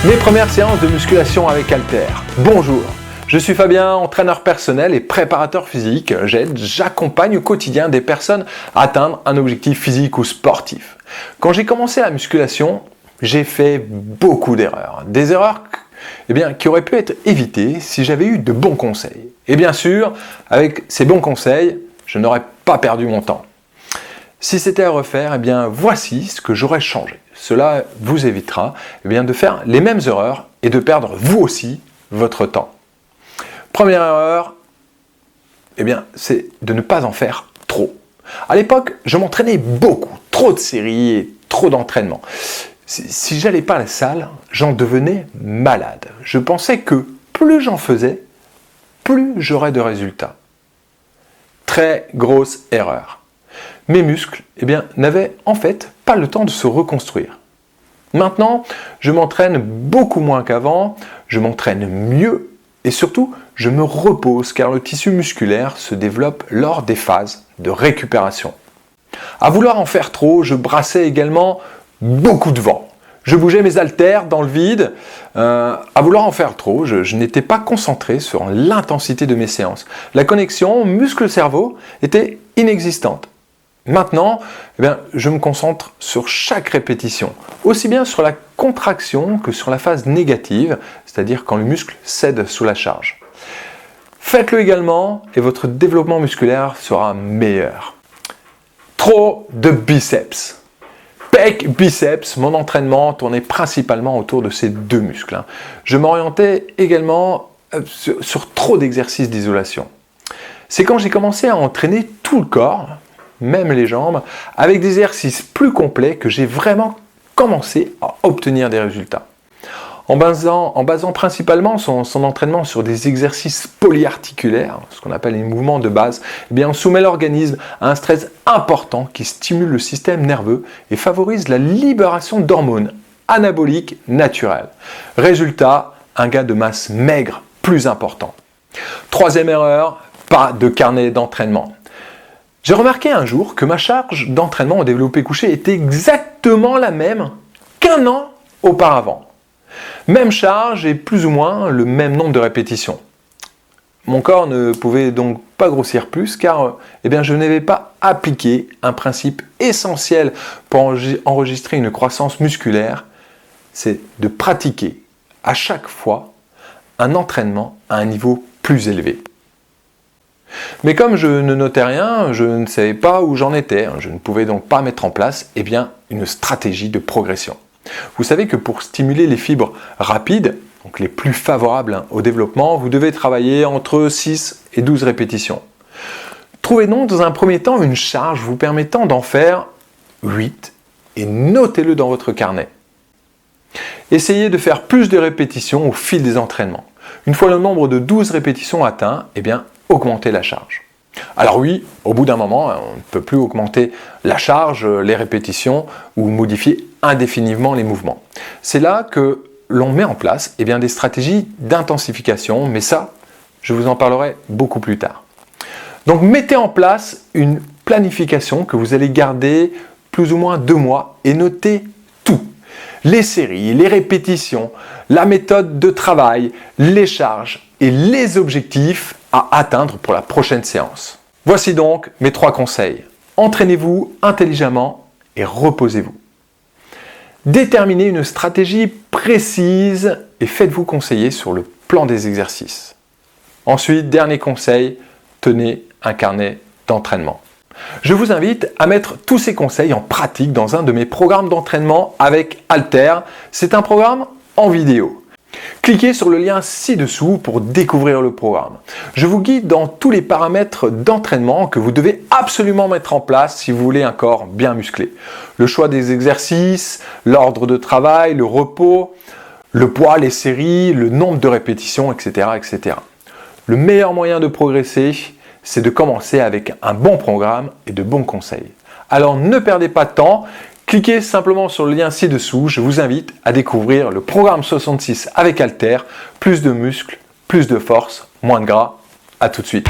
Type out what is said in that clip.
Mes premières séances de musculation avec halter. Bonjour, je suis Fabien, entraîneur personnel et préparateur physique. J'accompagne au quotidien des personnes à atteindre un objectif physique ou sportif. Quand j'ai commencé la musculation, j'ai fait beaucoup d'erreurs. Des erreurs qui auraient pu être évitées si j'avais eu de bons conseils. Et bien sûr, avec ces bons conseils, je n'aurais pas perdu mon temps. Si c'était à refaire, voici ce que j'aurais changé. Cela vous évitera de faire les mêmes erreurs et de perdre vous aussi votre temps. Première erreur, c'est de ne pas en faire trop. À l'époque, je m'entraînais beaucoup, trop de séries et trop d'entraînements. Si j'allais pas à la salle, j'en devenais malade. Je pensais que plus j'en faisais, plus j'aurais de résultats. Très grosse erreur. Mes muscles n'avaient en fait pas le temps de se reconstruire. Maintenant, je m'entraîne beaucoup moins qu'avant, je m'entraîne mieux et surtout, je me repose car le tissu musculaire se développe lors des phases de récupération. À vouloir en faire trop, je brassais également beaucoup de vent. Je bougeais mes haltères dans le vide. À vouloir en faire trop, je n'étais pas concentré sur l'intensité de mes séances. La connexion muscle-cerveau était inexistante. Maintenant, je me concentre sur chaque répétition, aussi bien sur la contraction que sur la phase négative, c'est-à-dire quand le muscle cède sous la charge. Faites-le également et votre développement musculaire sera meilleur. Trop de biceps. Pec, biceps, mon entraînement tournait principalement autour de ces deux muscles. Je m'orientais également sur trop d'exercices d'isolation. C'est quand j'ai commencé à entraîner tout le corps, même les jambes, avec des exercices plus complets que j'ai vraiment commencé à obtenir des résultats. En basant principalement son entraînement sur des exercices polyarticulaires, ce qu'on appelle les mouvements de base, on soumet l'organisme à un stress important qui stimule le système nerveux et favorise la libération d'hormones anaboliques naturelles. Résultat, un gain de masse maigre plus important. Troisième erreur, pas de carnet d'entraînement. J'ai remarqué un jour que ma charge d'entraînement au développé couché était exactement la même qu'un an auparavant. Même charge et plus ou moins le même nombre de répétitions. Mon corps ne pouvait donc pas grossir plus car je n'avais pas appliqué un principe essentiel pour enregistrer une croissance musculaire, c'est de pratiquer à chaque fois un entraînement à un niveau plus élevé. Mais comme je ne notais rien, je ne savais pas où j'en étais, je ne pouvais donc pas mettre en place une stratégie de progression. Vous savez que pour stimuler les fibres rapides, donc les plus favorables au développement, vous devez travailler entre 6 et 12 répétitions. Trouvez donc dans un premier temps une charge vous permettant d'en faire 8 et notez-le dans votre carnet. Essayez de faire plus de répétitions au fil des entraînements. Une fois le nombre de 12 répétitions atteint, augmentez la charge. Alors oui, au bout d'un moment, on ne peut plus augmenter la charge, les répétitions ou modifier indéfiniment les mouvements. C'est là que l'on met en place des stratégies d'intensification, mais ça, je vous en parlerai beaucoup plus tard. Donc mettez en place une planification que vous allez garder plus ou moins 2 mois et notez tout. Les séries, les répétitions, la méthode de travail, les charges et les objectifs à atteindre pour la prochaine séance. Voici donc mes 3 conseils. Entraînez-vous intelligemment et reposez-vous. Déterminez une stratégie précise et faites-vous conseiller sur le plan des exercices. Ensuite, dernier conseil, tenez un carnet d'entraînement. Je vous invite à mettre tous ces conseils en pratique dans un de mes programmes d'entraînement avec halter. C'est un programme en vidéo. Cliquez sur le lien ci-dessous pour découvrir le programme. Je vous guide dans tous les paramètres d'entraînement que vous devez absolument mettre en place si vous voulez un corps bien musclé. Le choix des exercices, l'ordre de travail, le repos, le poids, les séries, le nombre de répétitions, etc., etc. Le meilleur moyen de progresser, c'est de commencer avec un bon programme et de bons conseils. Alors ne perdez pas de temps. Cliquez simplement sur le lien ci-dessous, je vous invite à découvrir le programme 66 avec halter, plus de muscles, plus de force, moins de gras. À tout de suite.